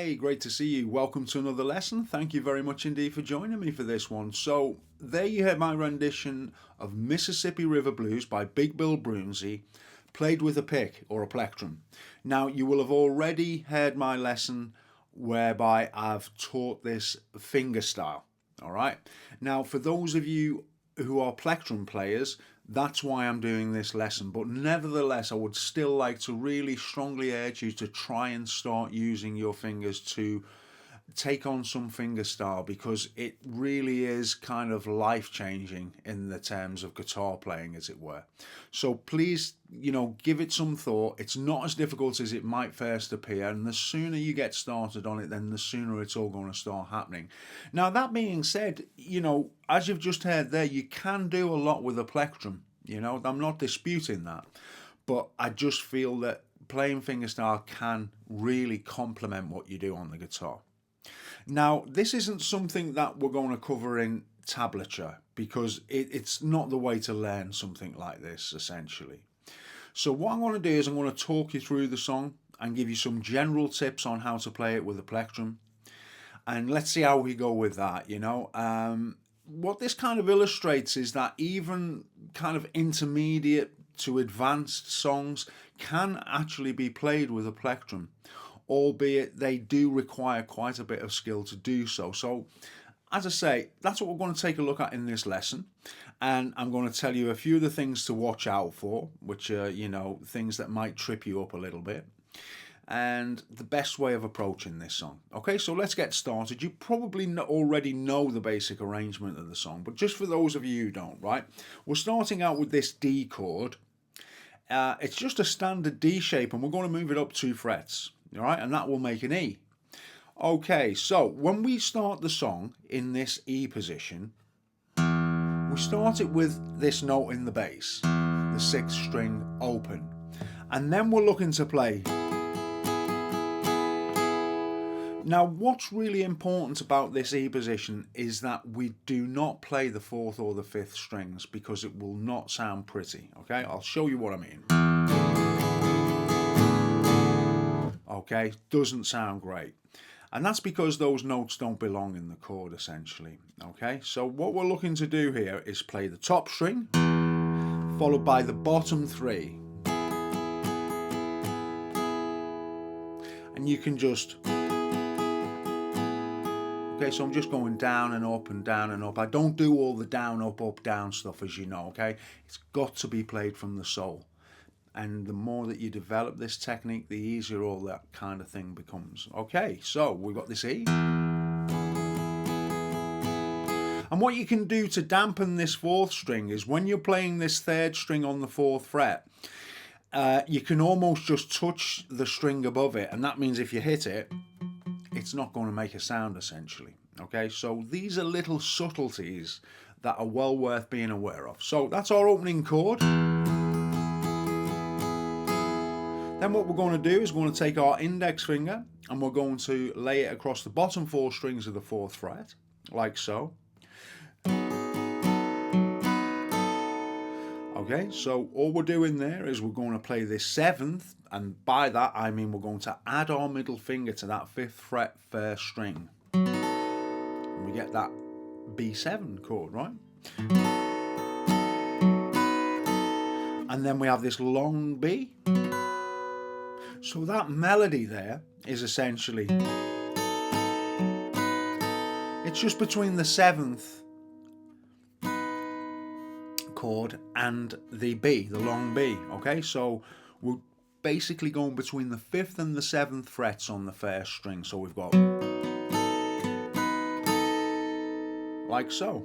Hey, great to see you. Welcome to another lesson. Thank you very much indeed for joining me for this one. So, there you have my rendition of Mississippi River Blues by Big Bill Broonzy, played with a pick or a plectrum. Now, you will have already heard my lesson whereby I've taught this finger style. All right. Now, for those of you who are plectrum players, that's why I'm doing this lesson. But nevertheless, I would still like to really strongly urge you to try and start using your fingers to take on some finger style, because it really is kind of life-changing in the terms of guitar playing, as it were. So please, give it some thought. It's not as difficult as it might first appear, and the sooner you get started on it, then the sooner it's all going to start happening. Now, that being said, as you've just heard there, you can do a lot with a plectrum. I'm not disputing that, but I just feel that playing fingerstyle can really complement what you do on the guitar. Now, this isn't something that we're going to cover in tablature, because it's not the way to learn something like this, essentially. So what I'm going to do is I'm going to talk you through the song and give you some general tips on how to play it with a plectrum. And let's see how we go with that, What this kind of illustrates is that even kind of intermediate to advanced songs can actually be played with a plectrum, albeit they do require quite a bit of skill to do so. So, as I say, that's what we're going to take a look at in this lesson. And I'm going to tell you a few of the things to watch out for, which are, things that might trip you up a little bit, and the best way of approaching this song. Okay, so let's get started. You probably already know the basic arrangement of the song, but just for those of you who don't, right? We're starting out with this D chord. It's just a standard D shape, and we're going to move it up 2 frets. All right, and that will make an E. Okay, so when we start the song in this E position, we start it with this note in the bass, the 6th string open, and then we're looking to play. Now, what's really important about this E position is that we do not play the 4th or the 5th strings, because it will not sound pretty. Okay, I'll show you what I mean. Okay, doesn't sound great, and that's because those notes don't belong in the chord, essentially. Okay, so what we're looking to do here is play the top string followed by the bottom 3, and you can just, okay, so I'm just going down and up and down and up. I don't do all the down, up, up, down stuff, as you know. Okay, it's got to be played from the soul. And the more that you develop this technique, the easier all that kind of thing becomes. Okay, so we've got this E. And what you can do to dampen this 4th string is, when you're playing this 3rd string on the 4th fret, you can almost just touch the string above it. And that means if you hit it, it's not going to make a sound, essentially. Okay, so these are little subtleties that are well worth being aware of. So that's our opening chord. Then what we're going to do is we're going to take our index finger and we're going to lay it across the bottom 4 strings of the 4th fret, like so. Okay, so all we're doing there is we're going to play this 7th, and by that I mean we're going to add our middle finger to that 5th fret 1st string. And we get that B7 chord, right? And then we have this long B. So that melody there is essentially, it's just between the 7th chord and the B, the long B. Okay, so we're basically going between the 5th and the 7th frets on the 1st string. So we've got, like so.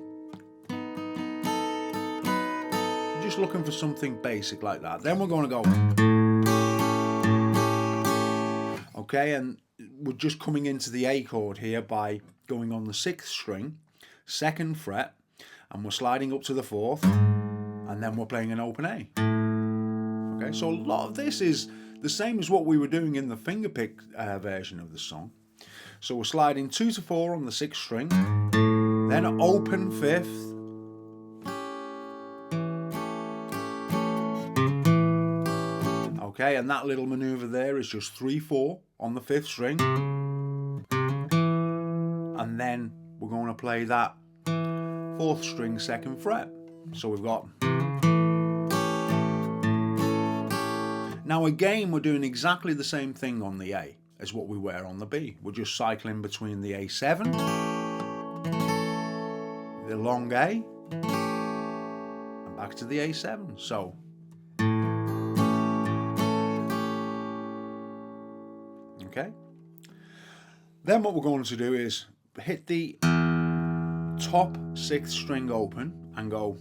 Just looking for something basic like that. Then we're going to go. Okay, and we're just coming into the A chord here by going on the 6th string, 2nd fret, and we're sliding up to the 4th, and then we're playing an open A. Okay, so a lot of this is the same as what we were doing in the fingerpick version of the song. So we're sliding 2 to 4 on the 6th string, then open 5th, okay, and that little maneuver there is just 3-4 on the 5th string, and then we're going to play that 4th string 2nd fret. So we've got. Now again, we're doing exactly the same thing on the A as what we were on the B. We're just cycling between the A7, the long A, and back to the A7. So okay. Then what we're going to do is hit the top 6th string open and go.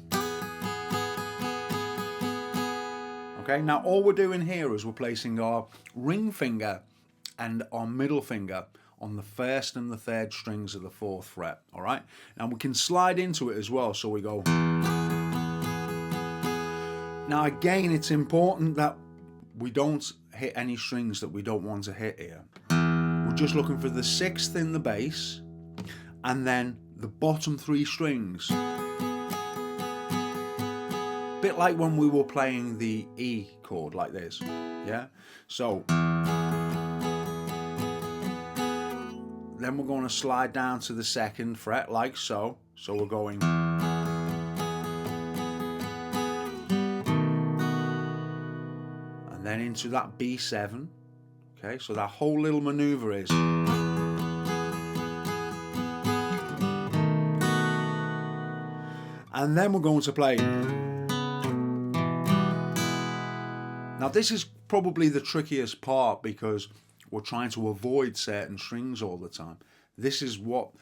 Okay, now all we're doing here is we're placing our ring finger and our middle finger on the 1st and the 3rd strings of the 4th fret, all right? And we can slide into it as well, so we go. Now again, it's important that we don't hit any strings that we don't want to hit here. We're just looking for the 6th in the bass and then the bottom 3 strings. Bit like when we were playing the E chord like this, yeah? So then we're going to slide down to the 2nd fret like so. So we're going. And then into that B7. Okay, so that whole little maneuver is. And then we're going to play. Now this is probably the trickiest part because we're trying to avoid certain strings all the time. This is what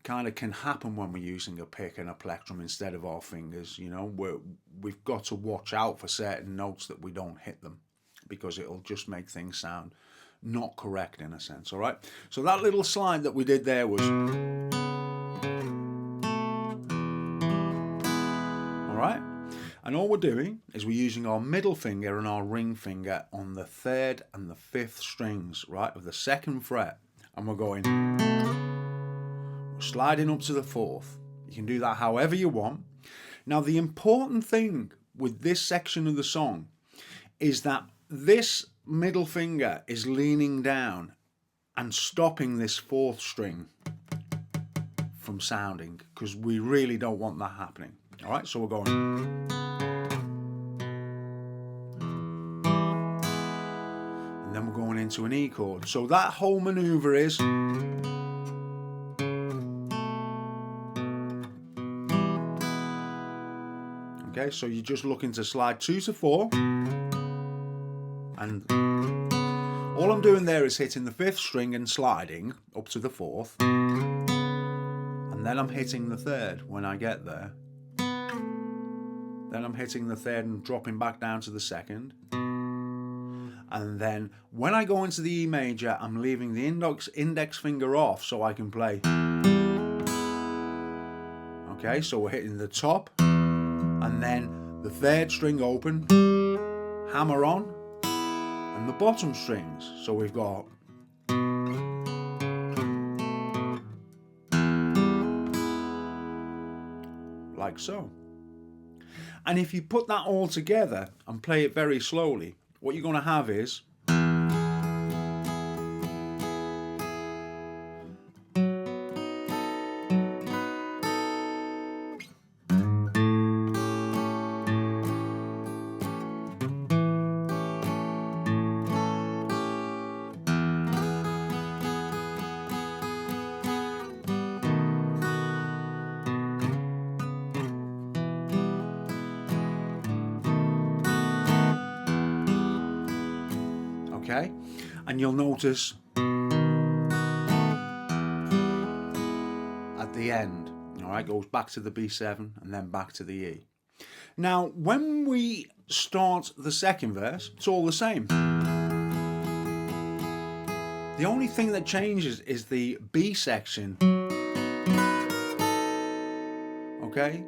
kind of can happen when we're using a pick and a plectrum instead of our fingers. You know, we've got to watch out for certain notes that we don't hit them because it'll just make things sound not correct in a sense, all right? So that little slide that we did there was. All right? And all we're doing is we're using our middle finger and our ring finger on the 3rd and the 5th strings, right, of the 2nd fret. And we're going, we're sliding up to the 4th. You can do that however you want. Now, the important thing with this section of the song is that this middle finger is leaning down and stopping this 4th string from sounding because we really don't want that happening. All right, so we're going. And then we're going into an E chord. So that whole maneuver is. Okay, so you're just looking to slide 2 to 4. And all I'm doing there is hitting the 5th string and sliding up to the 4th. And then I'm hitting the 3rd when I get there. Then I'm hitting the 3rd and dropping back down to the 2nd. And then when I go into the E major, I'm leaving the index finger off so I can play. Okay, so we're hitting the top and then the 3rd string open, hammer on, and the bottom strings. So we've got. Like so. And if you put that all together and play it very slowly, what you're going to have is. Okay, and you'll notice at the end, all right, goes back to the B7 and then back to the E. Now, when we start the 2nd verse, it's all the same. The only thing that changes is the B section. Okay,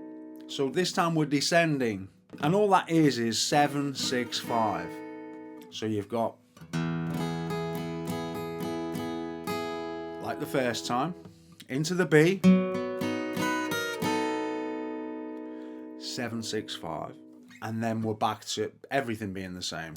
so this time we're descending, and all that is 7, 6, 5. So you've got. Like the first time, into the B, 7, 6, 5, and then we're back to everything being the same.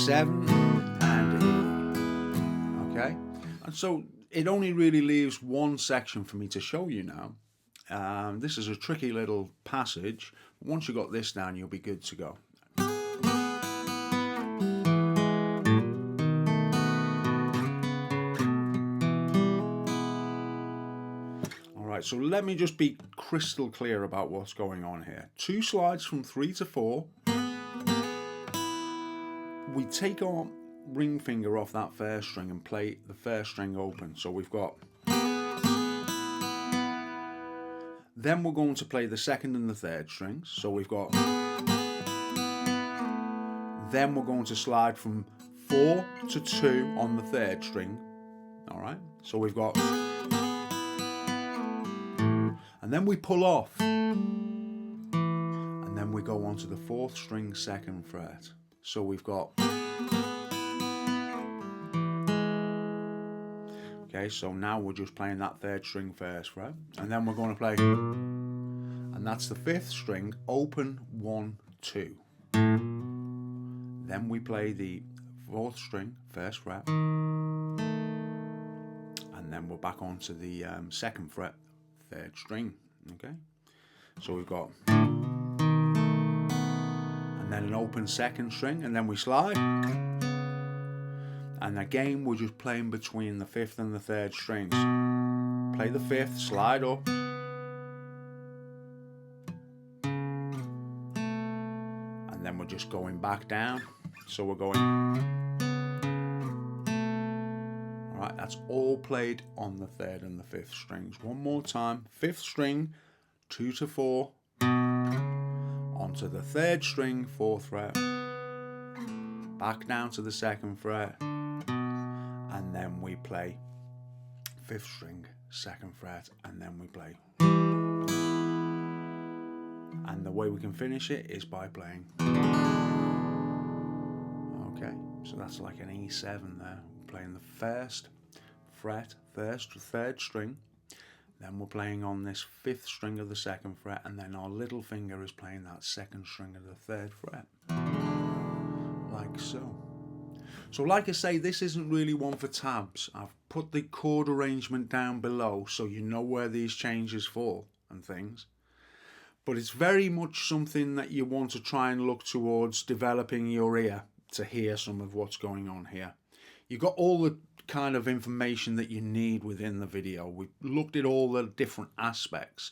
7 and E. Okay, and so it only really leaves one section for me to show you now. This is a tricky little passage. Once you've got this down, you'll be good to go. Alright, so let me just be crystal clear about what's going on here. 2 slides from 3 to 4. We take our ring finger off that first string and play the first string open. So we've got... Then we're going to play the second and the third strings. So we've got... Then we're going to slide from 4 to 2 on the third string. Alright, so we've got... And then we pull off. And then we go on to the 4th string, 2nd fret. So we've got... Okay, so now we're just playing that 3rd string 1st fret. And then we're going to play... And that's the 5th string, open 1, 2. Then we play the 4th string, 1st fret. And then we're back onto the 2nd fret, 3rd string. Okay, so we've got... And then an open 2nd string, and then we slide. And again, we're just playing between the 5th and the 3rd strings. Play the 5th, slide up. And then we're just going back down. So we're going... Alright, that's all played on the 3rd and the 5th strings. One more time. 5th string, 2 to 4. Onto the 3rd string, 4th fret. Back down to the 2nd fret. And then we play 5th string, 2nd fret, and then we play. And the way we can finish it is by playing. Okay, so that's like an E7 there. We're playing the 1st fret, 3rd string. Then we're playing on this 5th string of the 2nd fret, and then our little finger is playing that 2nd string of the 3rd fret. Like so. So like I say, this isn't really one for tabs. I've put the chord arrangement down below so you know where these changes fall and things. But it's very much something that you want to try and look towards developing your ear to hear some of what's going on here. You got all the kind of information that you need within the video. We've looked at all the different aspects.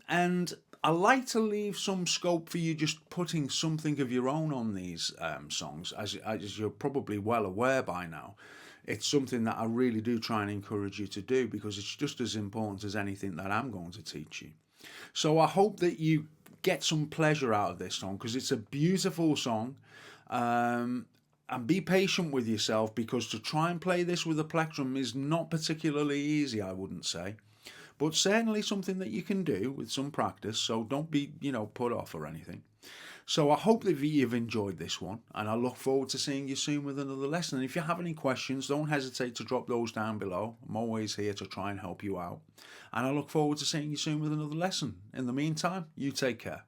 And I like to leave some scope for you just putting something of your own on these songs, as you're probably well aware by now. It's something that I really do try and encourage you to do because it's just as important as anything that I'm going to teach you. So I hope that you get some pleasure out of this song because it's a beautiful song. And be patient with yourself because to try and play this with a plectrum is not particularly easy, I wouldn't say. But certainly something that you can do with some practice, so don't be, put off or anything. So I hope that you've enjoyed this one, and I look forward to seeing you soon with another lesson. And if you have any questions, don't hesitate to drop those down below. I'm always here to try and help you out. And I look forward to seeing you soon with another lesson. In the meantime, you take care.